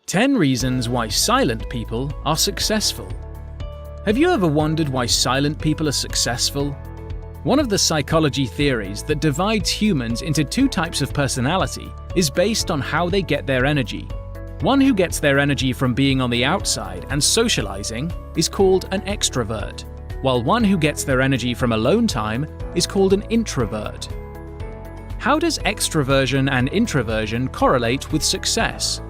10 reasons why silent people are successful. Have you ever wondered why silent people are successful? One of the psychology theories that divides humans into two types of personality is based on how they get their energy. One who gets their energy from being on the outside and socializing is called an extrovert, while one who gets their energy from alone time is called an introvert. How does extroversion and introversion correlate with success?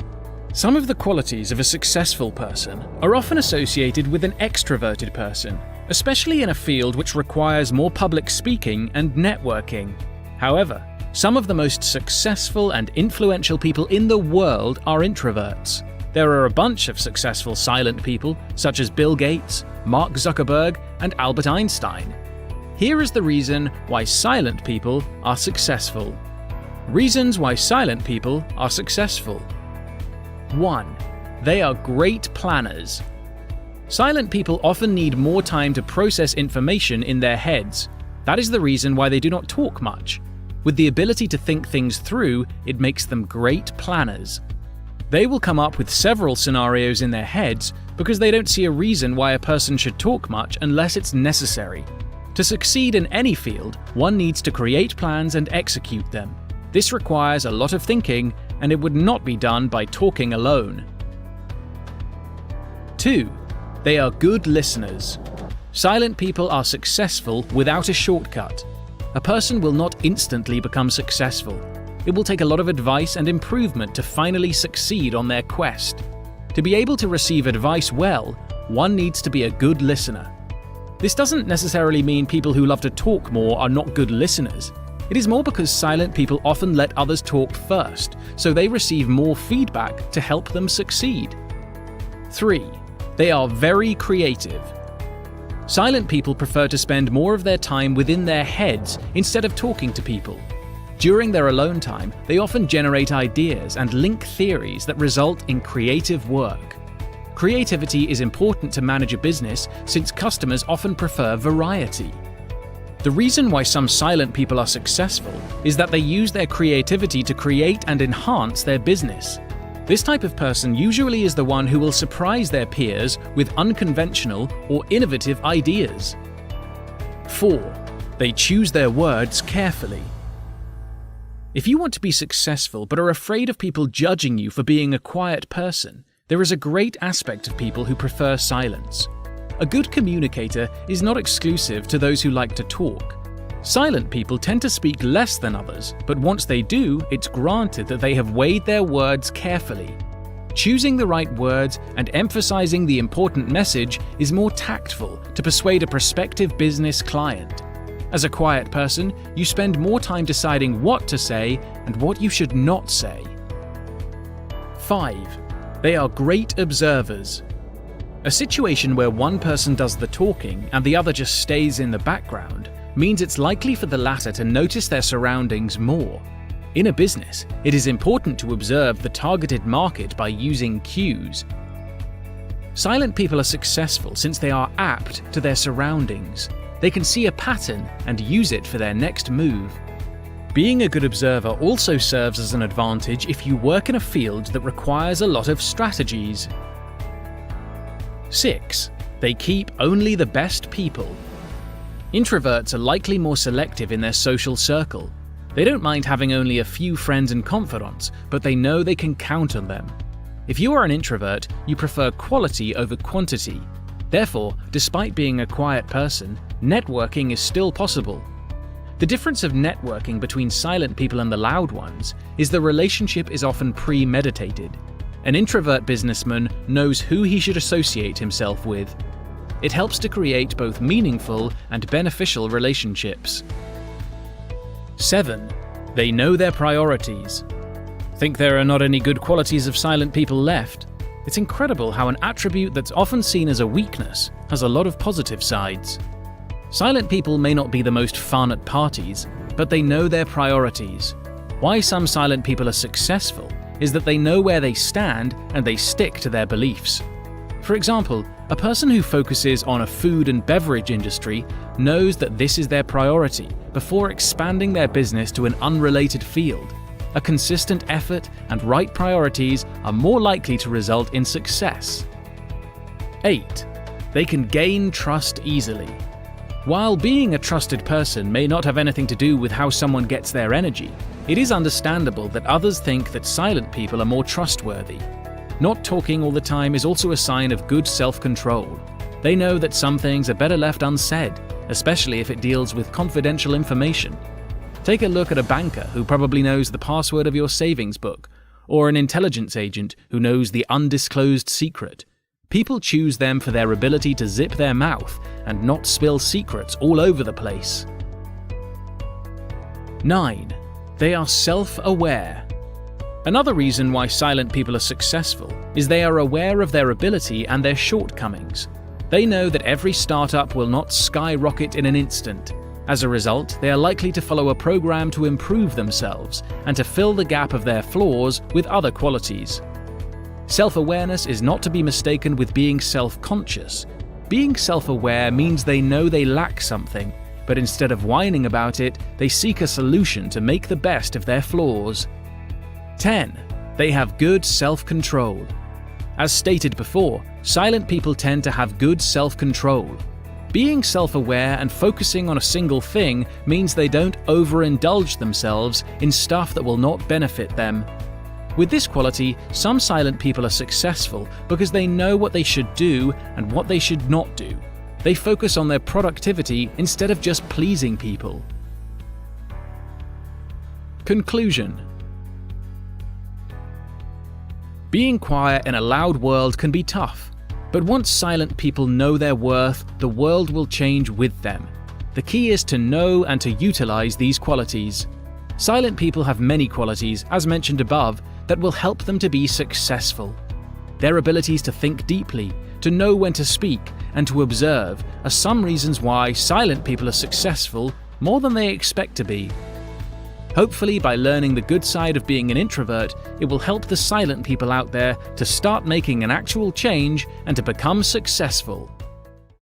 Some of the qualities of a successful person are often associated with an extroverted person, especially in a field which requires more public speaking and networking. However, some of the most successful and influential people in the world are introverts. There are a bunch of successful silent people, such as Bill Gates, Mark Zuckerberg, and Albert Einstein. Here is the reason why silent people are successful. Reasons why silent people are successful. 1. They are great planners. Silent people often need more time to process information in their heads. That is the reason why they do not talk much. With the ability to think things through, it makes them great planners. They will come up with several scenarios in their heads because they don't see a reason why a person should talk much unless it's necessary. To succeed in any field, one needs to create plans and execute them. This requires a lot of thinking, and it would not be done by talking alone. 2. They are good listeners. Silent people are successful without a shortcut. A person will not instantly become successful. It will take a lot of advice and improvement to finally succeed on their quest. To be able to receive advice well, one needs to be a good listener. This doesn't necessarily mean people who love to talk more are not good listeners. It is more because silent people often let others talk first, so they receive more feedback to help them succeed. 3. They are very creative. Silent people prefer to spend more of their time within their heads instead of talking to people. During their alone time, they often generate ideas and link theories that result in creative work. Creativity is important to manage a business since customers often prefer variety. The reason why some silent people are successful is that they use their creativity to create and enhance their business. This type of person usually is the one who will surprise their peers with unconventional or innovative ideas. 4. They choose their words carefully. If you want to be successful but are afraid of people judging you for being a quiet person, there is a great aspect of people who prefer silence. A good communicator is not exclusive to those who like to talk. Silent people tend to speak less than others, but once they do, it's granted that they have weighed their words carefully. Choosing the right words and emphasizing the important message is more tactful to persuade a prospective business client. As a quiet person, you spend more time deciding what to say and what you should not say. 5. They are great observers. A situation where one person does the talking and the other just stays in the background means it's likely for the latter to notice their surroundings more. In a business, it is important to observe the targeted market by using cues. Silent people are successful since they are apt to their surroundings. They can see a pattern and use it for their next move. Being a good observer also serves as an advantage if you work in a field that requires a lot of strategies. 6. They keep only the best people. Introverts are likely more selective in their social circle. They don't mind having only a few friends and confidants, but they know they can count on them. If you are an introvert, you prefer quality over quantity. Therefore, despite being a quiet person, networking is still possible. The difference of networking between silent people and the loud ones is the relationship is often premeditated. An introvert businessman knows who he should associate himself with. It helps to create both meaningful and beneficial relationships. 7. They know their priorities. Think there are not any good qualities of silent people left? It's incredible how an attribute that's often seen as a weakness has a lot of positive sides. Silent people may not be the most fun at parties, but they know their priorities. Why some silent people are successful is that they know where they stand and they stick to their beliefs. For example, a person who focuses on a food and beverage industry knows that this is their priority before expanding their business to an unrelated field. A consistent effort and right priorities are more likely to result in success. 8. They can gain trust easily. While being a trusted person may not have anything to do with how someone gets their energy, it is understandable that others think that silent people are more trustworthy. Not talking all the time is also a sign of good self-control. They know that some things are better left unsaid, especially if it deals with confidential information. Take a look at a banker who probably knows the password of your savings book, or an intelligence agent who knows the undisclosed secret. People choose them for their ability to zip their mouth and not spill secrets all over the place. 9. They are self-aware. Another reason why silent people are successful is they are aware of their ability and their shortcomings. They know that every startup will not skyrocket in an instant. As a result, they are likely to follow a program to improve themselves and to fill the gap of their flaws with other qualities. Self-awareness is not to be mistaken with being self-conscious. Being self-aware means they know they lack something, but instead of whining about it, they seek a solution to make the best of their flaws. 10. They have good self-control. As stated before, silent people tend to have good self-control. Being self-aware and focusing on a single thing means they don't overindulge themselves in stuff that will not benefit them. With this quality, some silent people are successful because they know what they should do and what they should not do. They focus on their productivity instead of just pleasing people. Conclusion. Being quiet in a loud world can be tough, but once silent people know their worth, the world will change with them. The key is to know and to utilize these qualities. Silent people have many qualities, as mentioned above, that will help them to be successful. Their abilities to think deeply, to know when to speak, and to observe are some reasons why silent people are successful more than they expect to be. Hopefully, by learning the good side of being an introvert, it will help the silent people out there to start making an actual change and to become successful.